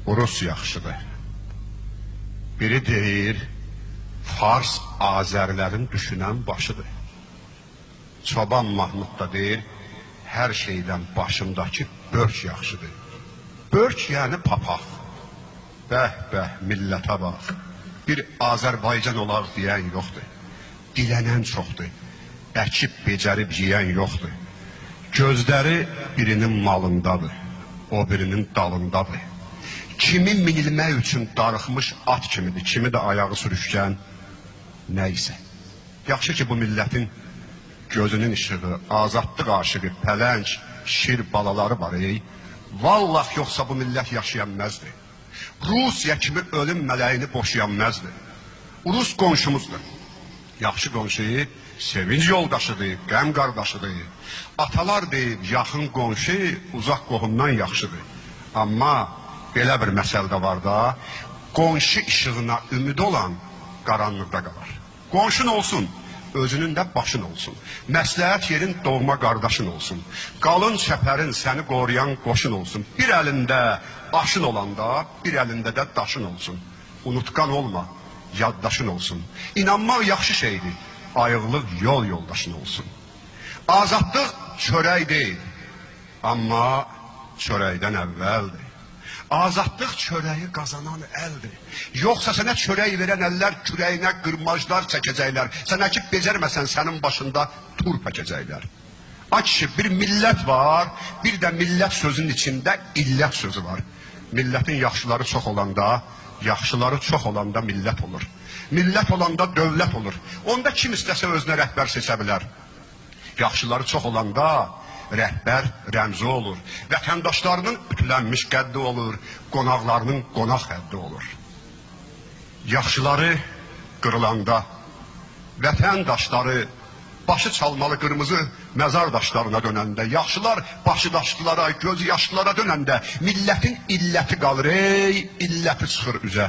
Rus yaxşıdır. Biri deyir, Fars Azərlərin düşünən başıdır. Çoban Mahmud da deyir, hər şeydən başımdakı börk yaxşıdır. Börk yəni papaq. Bəh, millətə bax. Bir Azərbaycan olaq deyən yoxdur. Dilənən çoxdur. Əkib becərib yeyən yoxdur. Gözləri birinin malındadır, o birinin dalındadır. Kimi minilmək üçün darıxmış at kimidir, kimi də ayağı sürüşkən nəysə. Yaxşı ki, bu millətin gözünün işığı, azadlıq aşığı, pələng, şir balaları var. Vallah yoxsa bu millət yaşayanməzdir. Rusiya kimi ölüm mələyini boşayanməzdir. Rus qonşumuzdur. Yaxşı qonşu, sevinç yoldaşıdır, qəm qardaşıdır. Atalar deyib, yaxın qonşu uzaq qohumdan yaxşıdır. Amma belə bir məsəl də var da, qonşu işığına ümid olan qaranlıqda qalar. Qonşun olsun, özünün də başın olsun. Məsləhət yerin doğma qardaşın olsun. Qalın çəpərin səni qoruyan qoşun olsun. Bir əlində başın olanda, bir əlində də daşın olsun. Unutqan olma, yaddaşın olsun. İnanmaq yaxşı şeydir, ayıqlıq yol yoldaşın olsun. Azadlıq çörək deyil, amma çörəkdən əvvəldir. Azadlıq çörəyi qazanan əldir. Yoxsa sənə çörək verən əllər kürəyinə qırmaclar çəkəcəklər. Sən əkib becərməsən sənin başında tur pəkəcəklər. Açı, bir millət var, bir də millət sözünün içində illət sözü var. Millətin yaxşıları çox olanda, yaxşıları çox olanda millət olur. Millət olanda dövlət olur. Onda kim istəsə özünə rəhbər seçə bilər. Yaxşıları çox olanda rəhbər rəmzi olur. Vətəndaşlarının ütülənmiş qəddi olur, qonaqlarının qonaq həddi olur. Yaxşıları qırılanda, vətəndaşları başı çalmalı qırmızı məzar daşlarına dönəndə, yaxşılar başı daşlılara, gözü yaşlılara dönəndə, millətin illəti qalır, illəti çıxır üzə.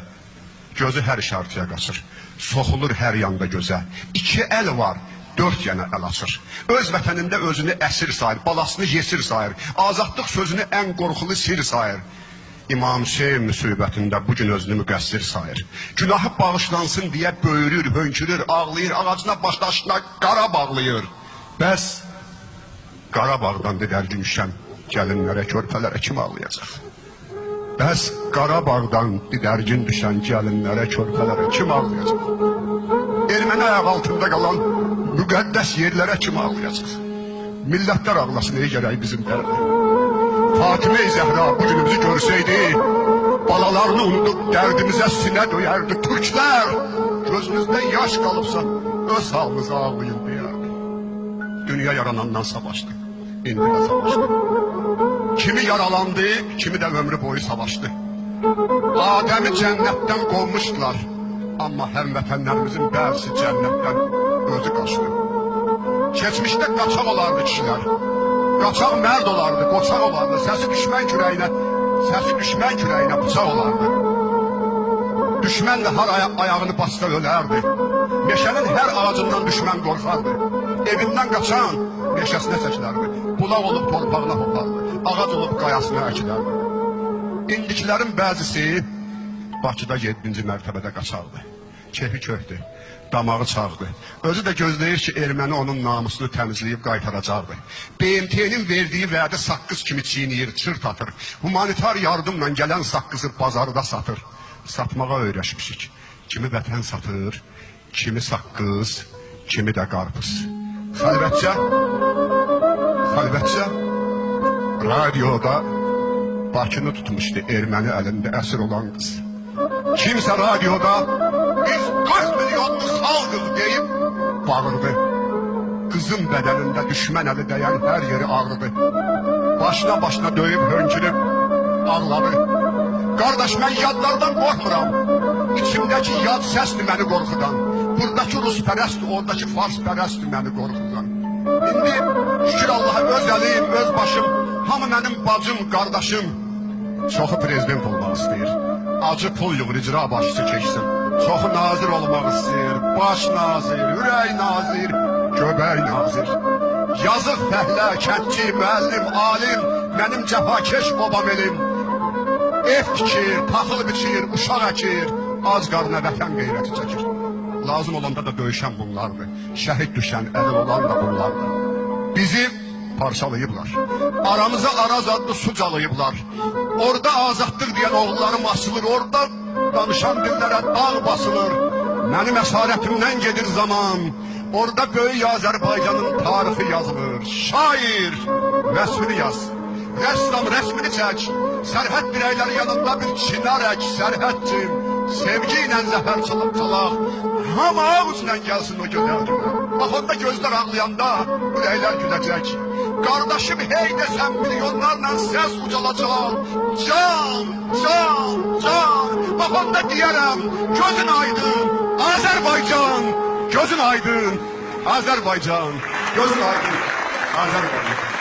Gözü hər işartıya qaçır, soxulur hər yanda gözə. İki əl var, dörd yana əl açır. Öz vətənində özünü əsir sayır, balasını yesir sayır. Azadlıq sözünü ən qorxulu sir sayır. İmam Hüseyin müsibətində bugün özünü müqəssir sayır. Günahı bağışlansın deyə böyürür, hönkürür, ağlayır, ağacına başdaşına qara bağlayır. Bəs Qarabağdan didərgin düşən gəlinlərə, körpələrə kim ağlayacaq? Bəs Qarabağdan didərgin düşən gəlinlərə, körpələrə kim ağlayacaq? Erməni ayaq altında qalan müqəddəs yerlərə kim ağlayacaq? Millətlər ağlasın, ey gərək bizim dərdi. Fatimə-i Zəhra bugünümüzü görsəydi, balalarını unudub dərdimizə sinə döyərdi. Türklər, gözünüzdən yaş qalıbsa, öz halınıza ağlayın deyərdi. Dünya yaranandan savaşdı, indi də savaşdı. Kimi yaralandı, kimi də ömrü boyu savaşdı. Adəmi cənnətdən qovmuşdular, amma həmvətənlərimizin bəzisi cənnətdən özü qaçdı. Keçmişdə qaçaq olardı kişilər, qaçaq mərd olardı, qoçaq olardı, səsi düşmən kürəyinə bıçaq olardı. Düşmən də har ayağını basda ölərdi. Meşənin hər ağacından düşmən qorxardı. Evindən qaçan meşəsinə çəkilərdi. Bulaq olub torpağına hopardı, ağac olub qayasına əkilərdi. İndikilərin bəzisi Bakıda 7-ci mərtəbədə qaçardı. Kefi köhdü, damağı çağdı. Özü də gözləyir ki, erməni onun namusunu təmizləyib qaytaracaqdı. BMT-nin verdiyi vədi saqqız kimi çiyniyir, çırt atır. Humanitar yardımla gələn saqqızı bazarda satır. Satmağa öyrəşmişik. Kimi vətən satır, kimi saqqız, kimi də qarpız. Xəlvətcə, radioda Bakını tutmuşdu erməni əlində əsir olan qız. Kimsə radioda biz 40 milyonlu xalqıq deyib bağırdı. Qızın bədənində düşmən əli dəyən hər yeri ağrıdı. Başına döyüb hönkürüb ağladı. Qardaş, mən yadlardan qorxmuram. İçimdəki yad səsdir məni qorxudan. Buradakı ruspərəstdir, oradakı farspərəstdir məni qorxudan. İndi şükür Allaha öz əlim, öz başım, hamı mənim bacım, qardaşım. Çoxu prezident olmaq istəyir. Acı pul yığır, icra başçısı keçsin. Çoxu nazir olmaq istəyir. Baş nazir, ürək nazir, göbək nazir. Yazıq fəhlə, kəndçi, müəllim, alim, mənim cəfakeş babam elim. ev tikir, taxıl biçir, uşaq əkir, az qarına vətən qeyrəti çəkir. Lazım olanda da döyüşən bunlardır. Şəhid düşən, əli olan da bunlardır. Bizi parçalayıblar. Aramıza Araz adlı su calayıblar. Orada azadlıq deyən oğullarım asılır. Orada danışan dillərə dağ basılır. Mənim əsarətimdən gedir zaman. Orada böyük Azərbaycanın tarixi yazılır. Şair, rəsmini yaz. Rəssam rəsmini çək. Sərhəd dirəkləri yanında bir çinar ək. Sərhədcim, sevgi ilə zəfər çalıb çalaq. Hamı ağzından gəlsin o gözəl günə. Bax onda gözlər ağlayanda ürəklər güləcək. Qardaşım hey desəm milyonlarla səs ucalacaq. Can, can, can. Bax onda deyərəm gözün aydın Azərbaycan. Gözün aydın Azərbaycan. Gözün aydın Azərbaycan.